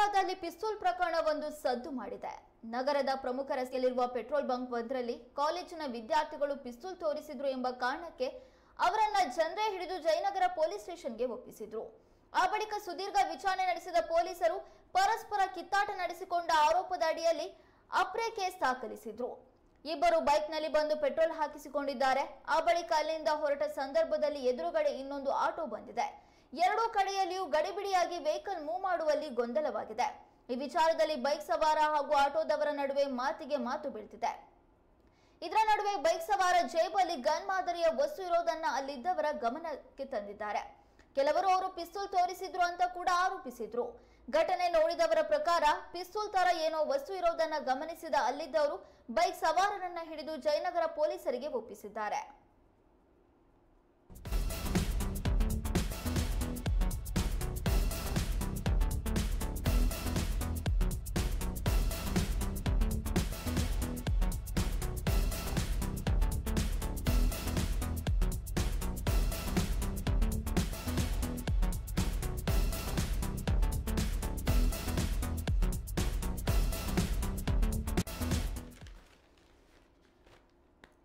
ಶಿವಮೊಗ್ಗದಲ್ಲಿ ಪಿಸ್ತೂಲ್ ಪ್ರಕರಣವೊಂದು ಸದ್ದು ಮಾಡಿದೆ. ನಗರದ ಪ್ರಮುಖ ರಸ್ತೆಯಲ್ಲಿರುವ ಪೆಟ್ರೋಲ್ ಬಂಕ್ ಒಂದರಲ್ಲಿ ಕಾಲೇಜಿನ ವಿದ್ಯಾರ್ಥಿಗಳು ಪಿಸ್ತೂಲ್ ತೋರಿಸಿದ್ರು ಎಂಬ ಕಾರಣಕ್ಕೆ ಅವರನ್ನ ಜನರೇ ಹಿಡಿದು ಜಯನಗರ ಪೊಲೀಸ್ ಸ್ಟೇಷನ್ಗೆ ಒಪ್ಪಿಸಿದ್ರು. ಆ ಬಳಿಕ ಸುದೀರ್ಘ ವಿಚಾರಣೆ ನಡೆಸಿದ ಪೊಲೀಸರು ಪರಸ್ಪರ ಕಿತ್ತಾಟ ನಡೆಸಿಕೊಂಡ ಆರೋಪದ ಅಡಿಯಲ್ಲಿ ಅಪ್ರೆ ಕೇಸ್ ದಾಖಲಿಸಿದ್ರು. ಇಬ್ಬರು ಬೈಕ್ನಲ್ಲಿ ಬಂದು ಪೆಟ್ರೋಲ್ ಹಾಕಿಸಿಕೊಂಡಿದ್ದಾರೆ. ಆ ಬಳಿಕ ಅಲ್ಲಿಂದ ಹೊರಟ ಸಂದರ್ಭದಲ್ಲಿ ಎದುರುಗಡೆ ಇನ್ನೊಂದು ಆಟೋ ಬಂದಿದೆ. ಎರಡೂ ಕಡೆಯಲ್ಲಿಯೂ ಗಡಿಬಿಡಿಯಾಗಿ ವೆಹಿಕಲ್ ಮೂವ್ ಮಾಡುವಲ್ಲಿ ಗೊಂದಲವಾಗಿದೆ. ಈ ವಿಚಾರದಲ್ಲಿ ಬೈಕ್ ಸವಾರ ಹಾಗೂ ಆಟೋದವರ ನಡುವೆ ಮಾತಿಗೆ ಮಾತು ಬೀಳ್ತಿದೆ. ಇದರ ನಡುವೆ ಬೈಕ್ ಸವಾರ ಜೇಬಲ್ಲಿ ಗನ್ ಮಾದರಿಯ ವಸ್ತು ಇರೋದನ್ನ ಅಲ್ಲಿದ್ದವರ ಗಮನಕ್ಕೆ ತಂದಿದ್ದಾರೆ. ಕೆಲವರು ಅವರು ಪಿಸ್ತೂಲ್ ತೋರಿಸಿದ್ರು ಅಂತ ಕೂಡ ಆರೋಪಿಸಿದ್ರು. ಘಟನೆ ನೋಡಿದವರ ಪ್ರಕಾರ ಪಿಸ್ತೂಲ್ ತರ ಏನೋ ವಸ್ತು ಇರೋದನ್ನ ಗಮನಿಸಿದ ಅಲ್ಲಿದ್ದವರು ಬೈಕ್ ಸವಾರರನ್ನ ಹಿಡಿದು ಜಯನಗರ ಪೊಲೀಸರಿಗೆ ಒಪ್ಪಿಸಿದ್ದಾರೆ.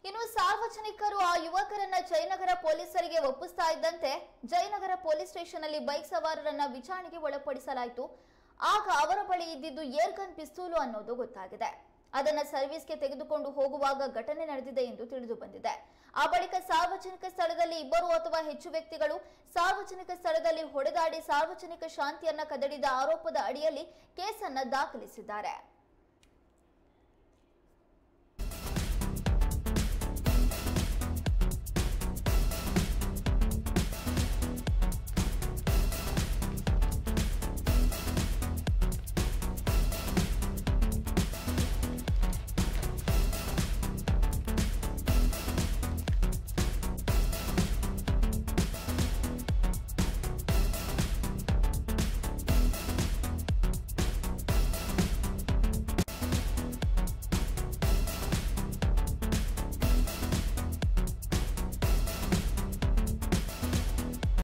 ಇನ್ನು ಸಾರ್ವಜನಿಕರು ಆ ಯುವಕರನ್ನ ಜಯನಗರ ಪೊಲೀಸರಿಗೆ ಒಪ್ಪಿಸ್ತಾ ಇದ್ದಂತೆ ಜಯನಗರ ಪೊಲೀಸ್ ಸ್ಟೇಷನ್ ಅಲ್ಲಿ ಬೈಕ್ ಸವಾರರನ್ನ ವಿಚಾರಣೆಗೆ ಒಳಪಡಿಸಲಾಯಿತು. ಆಗ ಅವರ ಬಳಿ ಇದ್ದಿದ್ದು ಏರ್ ಗನ್ ಪಿಸ್ತೂಲು ಅನ್ನೋದು ಗೊತ್ತಾಗಿದೆ. ಅದನ್ನ ಸರ್ವಿಸ್ಗೆ ತೆಗೆದುಕೊಂಡು ಹೋಗುವಾಗ ಘಟನೆ ನಡೆದಿದೆ ಎಂದು ತಿಳಿದು ಬಂದಿದೆ. ಆ ಬಳಿಕ ಸಾರ್ವಜನಿಕ ಸ್ಥಳದಲ್ಲಿ ಇಬ್ಬರು ಅಥವಾ ಹೆಚ್ಚು ವ್ಯಕ್ತಿಗಳು ಸಾರ್ವಜನಿಕ ಸ್ಥಳದಲ್ಲಿ ಹೊಡೆದಾಡಿ ಸಾರ್ವಜನಿಕ ಶಾಂತಿಯನ್ನ ಕದಡಿದ ಆರೋಪದ ಅಡಿಯಲ್ಲಿ ಕೇಸನ್ನ ದಾಖಲಿಸಿದ್ದಾರೆ.